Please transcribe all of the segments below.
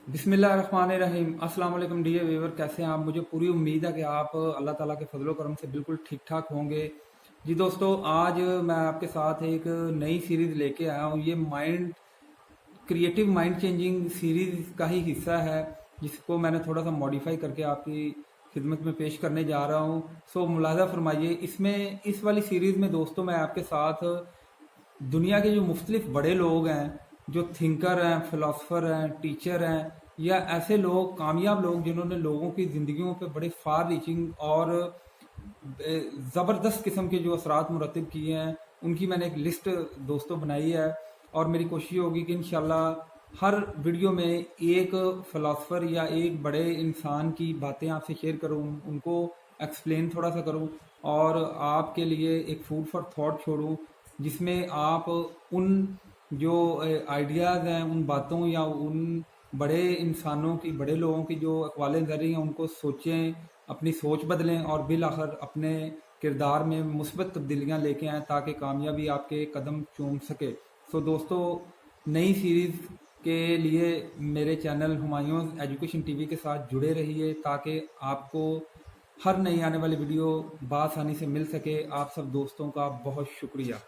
बिस्मिल्लाहिर्रहमानिर्रहीम। अस्सलाम वालेकुम डियर व्यूअर, कैसे हैं आप? मुझे पूरी उम्मीद है कि आप अल्लाह ताला के फजलो करम से बिल्कुल ठीक ठाक होंगे। जी दोस्तों, आज मैं आपके साथ एक नई सीरीज़ लेके आया हूँ। ये क्रिएटिव माइंड चेंजिंग सीरीज़ का ही हिस्सा है, जिसको मैंने थोड़ा सा मॉडिफाई करके आपकी खिदमत में पेश करने जा रहा हूँ। सो मुलाज़ा फरमाइए। इस वाली सीरीज़ में दोस्तों मैं आपके साथ दुनिया के जो मुख्तलिफ बड़े लोग हैं, जो थिंकर हैं, फिलोसफर हैं, टीचर हैं, या ऐसे लोग, कामयाब लोग जिन्होंने लोगों की ज़िंदगियों पे बड़े फार रीचिंग और ज़बरदस्त किस्म के जो असरात मुरतब किए हैं, उनकी मैंने एक लिस्ट दोस्तों बनाई है। और मेरी कोशिश होगी कि इंशाल्लाह हर वीडियो में एक फ़िलासफ़र या एक बड़े इंसान की बातें आपसे शेयर करूं, उनको एक्सप्लेन थोड़ा सा करूं और आपके लिए एक फूड फॉर थॉट छोड़ूं, जिसमें आप उन जो आइडियाज़ हैं, उन बातों या उन बड़े इंसानों की, बड़े लोगों की जो अक़वाले ज़री हैं, उनको सोचें, अपनी सोच बदलें और बिल आखिर अपने किरदार में मुस्बत तब्दीलियाँ लेके आएँ, ताकि कामयाबी आपके कदम चूम सके। सो दोस्तों, नई सीरीज़ के लिए मेरे चैनल हुमायूं एजुकेशन टीवी के साथ जुड़े रहिए, ताकि आपको हर नई आने वाली वीडियो बआसानी से मिल सके। आप सब दोस्तों का बहुत शुक्रिया।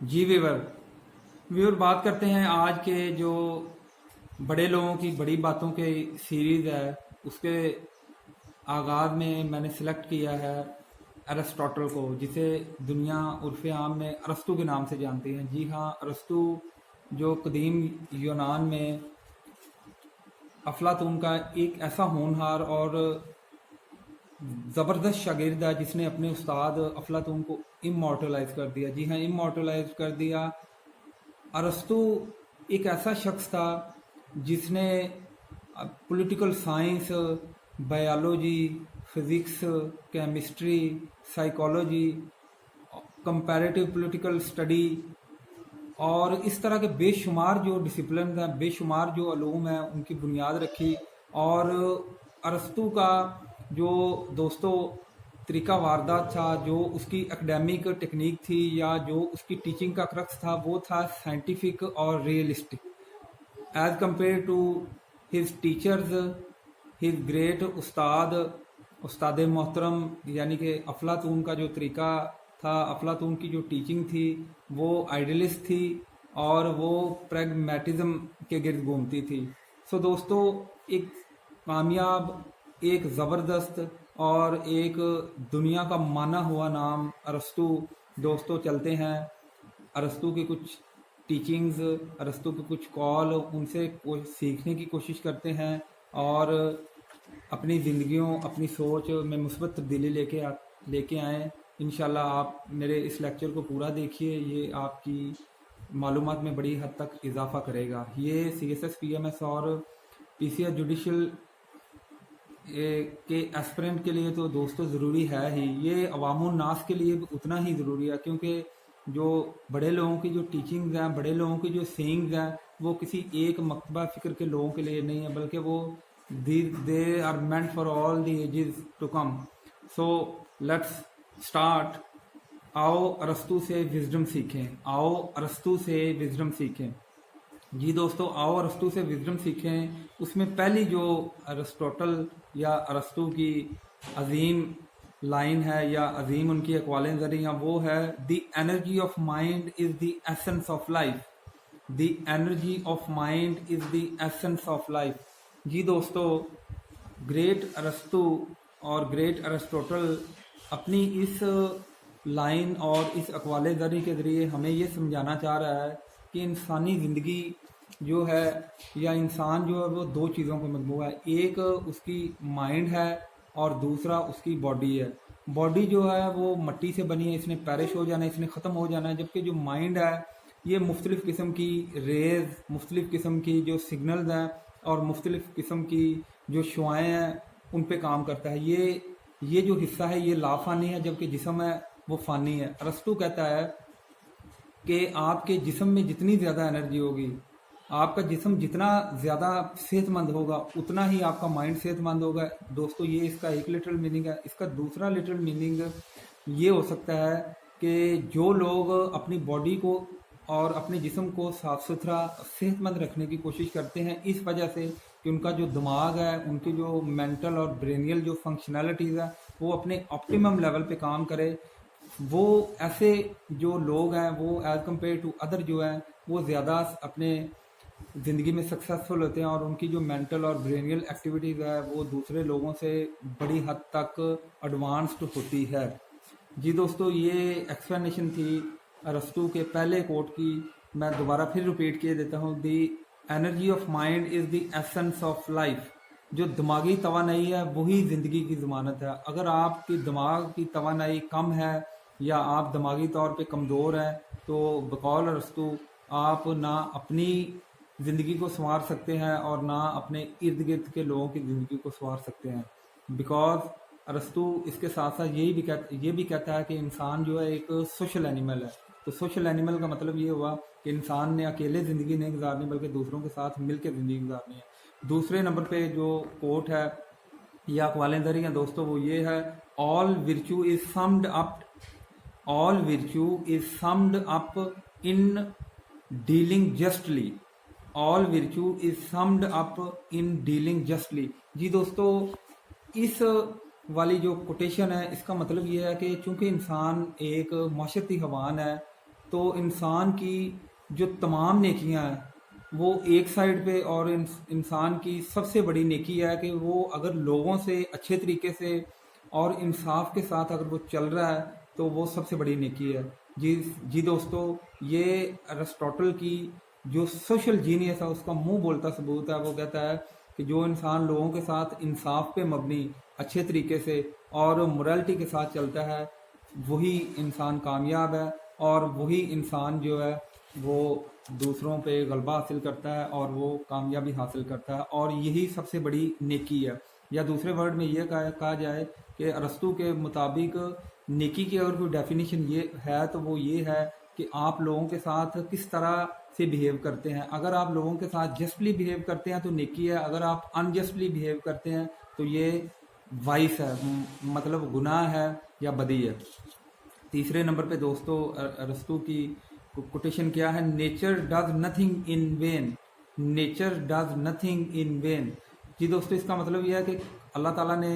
जी व्यूअर, बात करते हैं आज के जो बड़े लोगों की बड़ी बातों के सीरीज़ है, उसके आगाज़ में मैंने सिलेक्ट किया है अरिस्टोटल को, जिसे दुनिया उर्फ़ आम में अरस्तू के नाम से जानती है। जी हाँ, अरस्तू जो कदीम यूनान में अफलातून का एक ऐसा होनहार और ज़बरदस्त शागिर्द है, जिसने अपने उस्ताद अफलातून को इमॉर्टलाइज कर दिया। जी हाँ, इमॉर्टलाइज कर दिया। अरस्तू एक ऐसा शख्स था जिसने political science, biology, physics, chemistry, psychology, comparative political study और इस तरह के बेशुमार जो डिसिप्लिन हैं, बेशुमार जो अलूम हैं, उनकी बुनियाद रखी। और अरस्तू का जो दोस्तों तरीका वारदात था, जो उसकी एकेडमिक टेक्निक थी, या जो उसकी टीचिंग का क्रक्स था, वो था साइंटिफिक और realistic as compare to his teachers, his great उस्ताद मोहतरम, यानी कि अफलातून का जो तरीका था, अफलातून की जो टीचिंग थी, वो आइडियलिस्ट थी और वो प्रैग्मेटिज्म के गिर्द घूमती थी। सो दोस्तों, एक कामयाब, एक ज़बरदस्त और एक दुनिया का माना हुआ नाम अरस्तू। दोस्तों, चलते हैं अरस्तू की कुछ टीचिंग्स, अरस्तू के कुछ कॉल, उनसे सीखने की कोशिश करते हैं और अपनी ज़िंदगियों, अपनी सोच में मुस्बत तब्दीली लेके आएँ। इंशाल्लाह आप मेरे इस लेक्चर को पूरा देखिए, ये आपकी मालूमात में बड़ी हद तक इजाफ़ा करेगा। ये CSS PMS और PCS जुडिशल के एस्पिरेंट के लिए तो दोस्तों ज़रूरी है ही, ये अवामुन नास के लिए भी उतना ही ज़रूरी है, क्योंकि जो बड़े लोगों की जो टीचिंग्स हैं, बड़े लोगों की जो सेइंग्स हैं, वो किसी एक मकतबा फ़िक्र के लोगों के लिए नहीं है, बल्कि वो they are meant for all the ages to come. So let's start. आओ अरस्तू से विजडम सीखें, आओ अरस्तू से विजडम सीखें। जी दोस्तों, आओ अरस्तू से विजडम सीखें। उसमें पहली जो अरिस्टोटल या अरस्तू की अजीम लाइन है, या अजीम उनकी अक़वालें ज़री हैं, वो है the energy of mind is the essence of life. The energy of mind is the essence of life. जी दोस्तों, ग्रेट अरस्तू और ग्रेट अरिस्टोटल अपनी इस लाइन और इस अक़वाले ज़री के ज़रिए हमें ये समझाना चाह रहा है कि इंसानी ज़िंदगी जो है, या इंसान जो है, वो दो चीज़ों का मजमूआ है। एक उसकी माइंड है और दूसरा उसकी बॉडी है। बॉडी जो है वो मट्टी से बनी है, इसने पैरिश हो जाना है, इसने ख़त्म हो जाना है। जबकि जो माइंड है, ये मुख्तलिफ़ किस्म की रेज़, मुख्तलिफ़ किस्म की जो सिग्नल्स हैं और मुख्तलिफ़ किस्म की जो शुआएँ हैं, उन पे काम करता है। ये जो हिस्सा है, ये लाफानी है, जबकि जिस्म है वो फ़ानी है। अरस्तू कहता है कि आपके जिस्म में जितनी ज़्यादा एनर्जी होगी, आपका जिस्म जितना ज़्यादा सेहतमंद होगा, उतना ही आपका माइंड सेहतमंद होगा। दोस्तों, ये इसका एक लिटरल मीनिंग है। इसका दूसरा लिटरल मीनिंग ये हो सकता है कि जो लोग अपनी बॉडी को اور اپنے جسم کو صاف ستھرا صحت مند رکھنے کی کوشش کرتے ہیں، اس وجہ سے کہ ان کا جو دماغ ہے، ان کی جو مینٹل اور برینیل جو فنکشنالٹیز ہے وہ اپنے آپٹیمم لیول پہ کام کرے. وہ ایسے جو لوگ ہیں وہ ایز کمپیئر ٹو ادر جو ہیں وہ زیادہ اپنے زندگی میں سکسیزفل ہوتے ہیں، اور ان کی جو مینٹل اور برینیل ایکٹیویٹیز ہے وہ دوسرے لوگوں سے بڑی حد تک ایڈوانسڈ ہوتی ہے. جی دوستو، یہ ایکسپلینیشن تھی ارسطو کے پہلے کوٹ کی. میں دوبارہ پھر ریپیٹ کیے دیتا ہوں: the energy of mind is the essence of life. جو دماغی توانائی ہے وہی زندگی کی ضمانت ہے. اگر آپ کی دماغ کی توانائی کم ہے یا آپ دماغی طور پہ کمزور ہیں تو بقول ارسطو آپ نہ اپنی زندگی کو سنوار سکتے ہیں اور نہ اپنے ارد گرد کے لوگوں کی زندگی کو سنوار سکتے ہیں. بیکاز ارسطو اس کے ساتھ ساتھ یہ بھی کہتا ہے کہ انسان جو ہے ایک سوشل اینیمل ہے. تو سوشل اینیمل کا مطلب یہ ہوا کہ انسان نے اکیلے زندگی نہیں گزارنی بلکہ دوسروں کے ساتھ مل کے زندگی گزارنی ہے. دوسرے نمبر پہ جو کوٹ ہے یا اقوال نظری ہیں دوستوں وہ یہ ہے: all virtue is summed up in dealing justly. All virtue is summed up in dealing justly. جی دوستو، اس والی جو کوٹیشن ہے اس کا مطلب یہ ہے کہ چونکہ انسان ایک معاشرتی حیوان ہے تو انسان کی جو تمام نیکیاں ہیں وہ ایک سائڈ پہ، اور انسان کی سب سے بڑی نیکی ہے کہ وہ اگر لوگوں سے اچھے طریقے سے اور انصاف کے ساتھ اگر وہ چل رہا ہے تو وہ سب سے بڑی نیکی ہے. جی دوستو، یہ ارسطوٹل کی جو سوشل جینیس ہے اس کا منہ بولتا ثبوت ہے. وہ کہتا ہے کہ جو انسان لوگوں کے ساتھ انصاف پہ مبنی اچھے طریقے سے اور مورالٹی کے ساتھ چلتا ہے وہی انسان کامیاب ہے، اور وہی انسان جو ہے وہ دوسروں پہ غلبہ حاصل کرتا ہے اور وہ کامیابی حاصل کرتا ہے، اور یہی سب سے بڑی نیکی ہے. یا دوسرے ورڈ میں یہ کہا جائے کہ ارسطو کے مطابق نیکی کی اگر کوئی ڈیفینیشن یہ ہے تو وہ یہ ہے کہ آپ لوگوں کے ساتھ کس طرح سے بیہیو کرتے ہیں. اگر آپ لوگوں کے ساتھ جسٹلی بیہیو کرتے ہیں تو نیکی ہے، اگر آپ انجسٹلی بیہیو کرتے ہیں تو یہ وائس ہے، مطلب گناہ ہے یا بدی ہے. تیسرے نمبر پہ دوستو ارسطو کی کوٹیشن کیا ہے: nature does nothing in vain. Nature does nothing in vain. جی دوستو، اس کا مطلب یہ ہے کہ اللہ تعالیٰ نے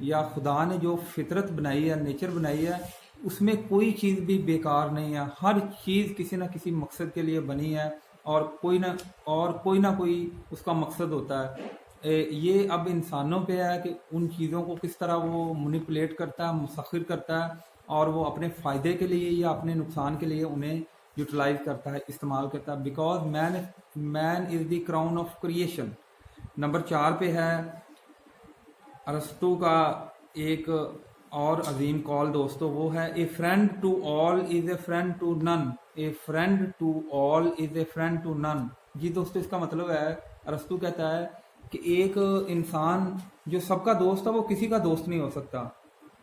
یا خدا نے جو فطرت بنائی ہے، نیچر بنائی ہے، اس میں کوئی چیز بھی بیکار نہیں ہے. ہر چیز کسی نہ کسی مقصد کے لیے بنی ہے، اور کوئی نہ کوئی اس کا مقصد ہوتا ہے. یہ اب انسانوں پہ ہے کہ ان چیزوں کو کس طرح وہ مینیپولیٹ کرتا ہے، مسخر کرتا ہے، اور وہ اپنے فائدے کے لیے یا اپنے نقصان کے لیے انہیں یوٹیلائز کرتا ہے، استعمال کرتا ہے. Because man is the crown of creation. Number 4 پہ ہے ارسطو کا ایک اور عظیم کال دوستو، وہ ہے: a friend to all is a friend to none. A friend to all is a friend to none. جی دوستو، اس کا مطلب ہے ارسطو کہتا ہے کہ ایک انسان جو سب کا دوست ہے وہ کسی کا دوست نہیں ہو سکتا.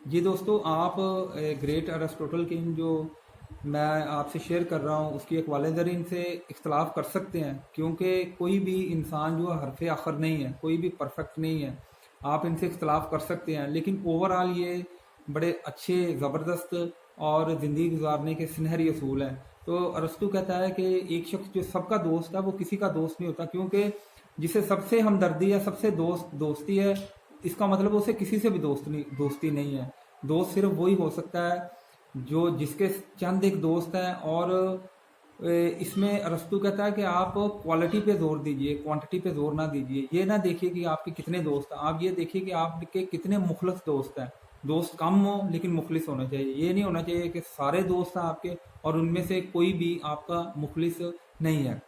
جی دوستو، آپ گریٹ ارسطوٹل کی جو میں آپ سے شیئر کر رہا ہوں اس کی اقوال نظری سے اختلاف کر سکتے ہیں، کیونکہ کوئی بھی انسان جو حرف آخر نہیں ہے، کوئی بھی پرفیکٹ نہیں ہے. آپ ان سے اختلاف کر سکتے ہیں، لیکن اوورآل یہ بڑے اچھے، زبردست اور زندگی گزارنے کے سنہری اصول ہیں. تو ارسطو کہتا ہے کہ ایک شخص جو سب کا دوست ہے وہ کسی کا دوست نہیں ہوتا، کیونکہ جسے سب سے ہمدردی ہے، سب سے دوستی ہے، اس کا مطلب اسے کسی سے بھی دوستی نہیں ہے. دوست صرف وہی ہو سکتا ہے جو جس کے چند ایک دوست ہیں. اور اس میں ارسطو کہتا ہے کہ آپ کوالٹی پہ زور دیجئے، کوانٹٹی پہ زور نہ دیجئے. یہ نہ دیکھیے کہ آپ کے کتنے دوست ہیں، آپ یہ دیکھیے کہ آپ کے کتنے مخلص دوست ہیں. دوست کم ہو لیکن مخلص ہونا چاہیے. یہ نہیں ہونا چاہیے کہ سارے دوست ہیں آپ کے اور ان میں سے کوئی بھی آپ کا مخلص نہیں ہے.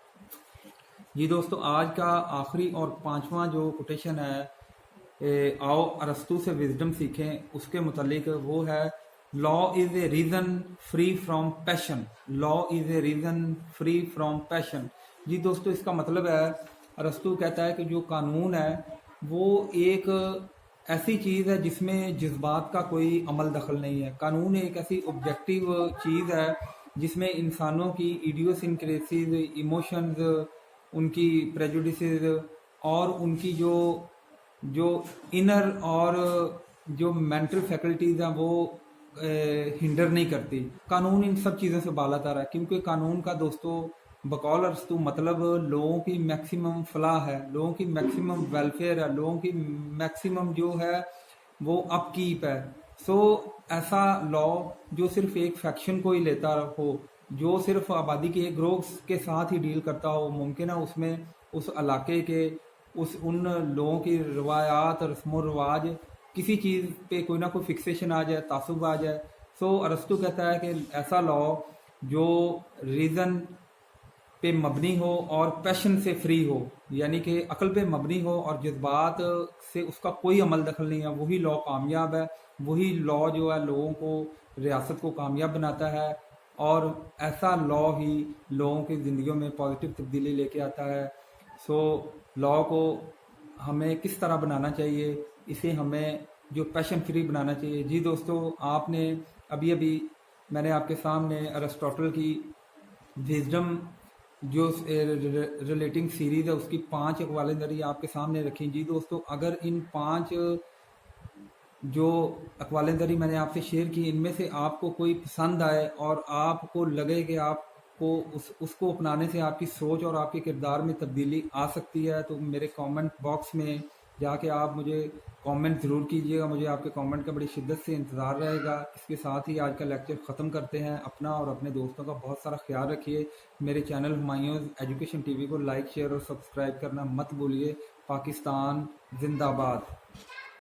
جی دوستو، آج کا آخری اور 5واں جو کوٹیشن ہے، آؤ ارسطو سے وزڈم سیکھیں، اس کے متعلق وہ ہے: law is a reason free from passion. Law is a reason free from passion. جی دوستو، اس کا مطلب ہے ارسطو کہتا ہے کہ جو قانون ہے وہ ایک ایسی چیز ہے جس میں جذبات کا کوئی عمل دخل نہیں ہے. قانون ایک ایسی آبجیکٹیو چیز ہے جس میں انسانوں کی ایڈیوسنکریسیز، ایموشنز، ان کی پریجوڈسز اور ان کی جو انر اور جو مینٹل فیکلٹیز ہیں وہ हिंडर नहीं करती। कानून इन सब चीज़ों से बालातर है, क्योंकि कानून का दोस्तों बकौल अरस्तू मतलब लोगों की मैक्सिमम फलाह है, लोगों की मैक्सिमम वेलफेयर है, लोगों की मैक्सिमम जो है वो अपकीप है। सो ऐसा लॉ जो सिर्फ एक फैक्शन को ही लेता हो, जो सिर्फ आबादी के एक ग्रोह के साथ ही डील करता हो, मुमकिन है उसमें उस इलाके के उन लोगों की रवायात और रस्म रवाज किसी चीज़ पे कोई ना कोई फिक्सेशन आ जाए, तासुब आ जाए। सो अरस्तु कहता है कि ऐसा लॉ जो रीज़न पे मबनी हो और पैशन से फ्री हो, यानी कि अकल पे मबनी हो और जज्बात से उसका कोई अमल दखल नहीं है, वही लॉ कामयाब है। वही लॉ जो है लोगों को, रियासत को कामयाब बनाता है, और ऐसा लॉ ही लोगों की ज़िंदगियों में पॉजिटिव तब्दीली लेके आता है। सो लॉ को हमें किस तरह बनाना चाहिए, इसे हमें जो पैशन फ्री बनाना चाहिए। जी दोस्तों, आपने अभी अभी मैंने आपके सामने अरिस्टोटल की विजडम जो रिलेटिंग सीरीज है उसकी 5 अकवाले नरी आपके सामने रखी। जी दोस्तों, अगर इन 5 जो अकवाले नरी मैंने आपसे शेयर की, इनमें से आपको कोई पसंद आए और आपको लगे कि आपको उसको अपनाने से आपकी सोच और आपके किरदार में तब्दीली आ सकती है, तो मेरे कमेंट बॉक्स में जाके आप मुझे कमेंट ज़रूर कीजिएगा। मुझे आपके कमेंट का बड़ी शिद्दत से इंतज़ार रहेगा। इसके साथ ही आज का लेक्चर ख़त्म करते हैं। अपना और अपने दोस्तों का बहुत सारा ख्याल रखिए। मेरे चैनल हुमायूं एजुकेशन टीवी को लाइक, शेयर और सब्सक्राइब करना मत भूलिए। पाकिस्तान जिंदाबाद।